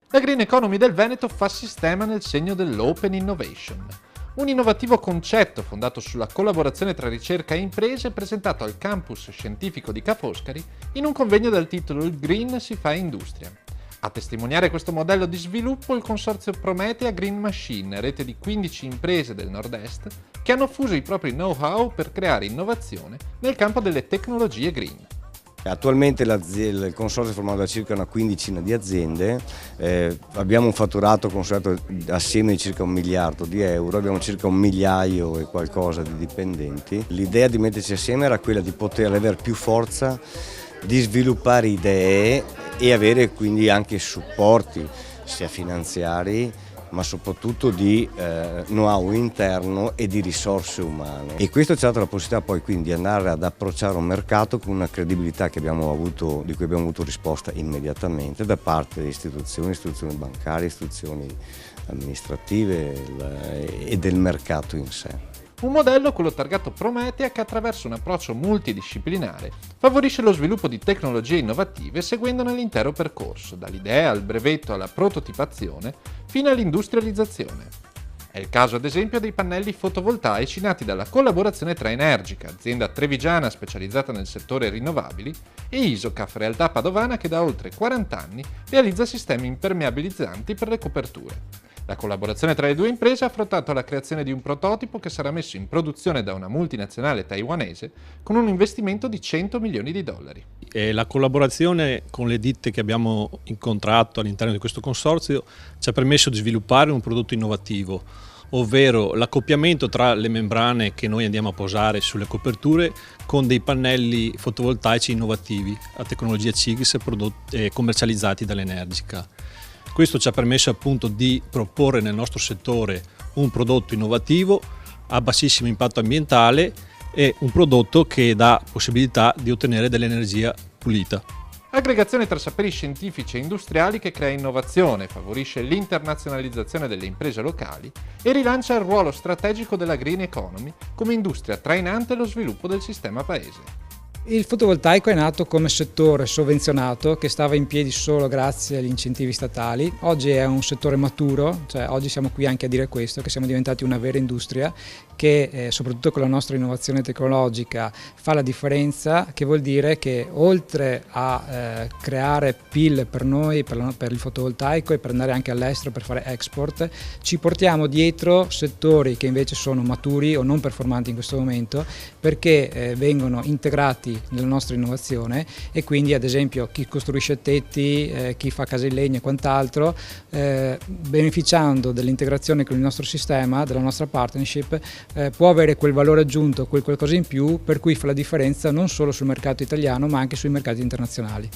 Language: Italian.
La Green Economy del Veneto fa sistema nel segno dell'Open Innovation, un innovativo concetto fondato sulla collaborazione tra ricerca e imprese presentato al campus scientifico di Ca' Foscari in un convegno dal titolo Il Green si fa industria. A testimoniare questo modello di sviluppo il consorzio Prometea Green Machine, rete di 15 imprese del nord-est, che hanno fuso i propri know-how per creare innovazione nel campo delle tecnologie green. Attualmente il consorzio è formato da circa una quindicina di aziende, abbiamo un fatturato consolidato assieme di circa 1 miliardo di euro, abbiamo circa 1 migliaio e qualcosa di dipendenti. L'idea di metterci assieme era quella di poter avere più forza, di sviluppare idee e avere quindi anche supporti sia finanziari ma soprattutto di know-how interno e di risorse umane. E questo ci ha dato la possibilità poi quindi di andare ad approcciare un mercato con una credibilità di cui abbiamo avuto risposta immediatamente da parte delle istituzioni bancarie, istituzioni amministrative e del mercato in sé. Un modello, quello targato Prometea, che attraverso un approccio multidisciplinare favorisce lo sviluppo di tecnologie innovative seguendone l'intero percorso, dall'idea al brevetto alla prototipazione fino all'industrializzazione. È il caso ad esempio dei pannelli fotovoltaici nati dalla collaborazione tra Energica, azienda trevigiana specializzata nel settore rinnovabili, e Isocaf, realtà padovana che da oltre 40 anni realizza sistemi impermeabilizzanti per le coperture. La collaborazione tra le due imprese ha affrontato la creazione di un prototipo che sarà messo in produzione da una multinazionale taiwanese con un investimento di 100 milioni di dollari. La collaborazione con le ditte che abbiamo incontrato all'interno di questo consorzio ci ha permesso di sviluppare un prodotto innovativo, ovvero l'accoppiamento tra le membrane che noi andiamo a posare sulle coperture con dei pannelli fotovoltaici innovativi a tecnologia CIGS commercializzati dall'Energica. Questo ci ha permesso appunto di proporre nel nostro settore un prodotto innovativo a bassissimo impatto ambientale e un prodotto che dà possibilità di ottenere dell'energia pulita. Aggregazione tra saperi scientifici e industriali che crea innovazione, favorisce l'internazionalizzazione delle imprese locali e rilancia il ruolo strategico della Green Economy come industria trainante lo sviluppo del sistema paese. Il fotovoltaico è nato come settore sovvenzionato che stava in piedi solo grazie agli incentivi statali. Oggi è un settore maturo, cioè oggi siamo qui anche a dire questo, che siamo diventati una vera industria che soprattutto con la nostra innovazione tecnologica fa la differenza, che vuol dire che oltre a creare PIL per noi, per il fotovoltaico e per andare anche all'estero per fare export, ci portiamo dietro settori che invece sono maturi o non performanti in questo momento perché vengono integrati nella nostra innovazione e quindi ad esempio chi costruisce tetti, chi fa case in legno e quant'altro, beneficiando dell'integrazione con il nostro sistema, della nostra partnership, può avere quel valore aggiunto, quel qualcosa in più per cui fa la differenza non solo sul mercato italiano ma anche sui mercati internazionali.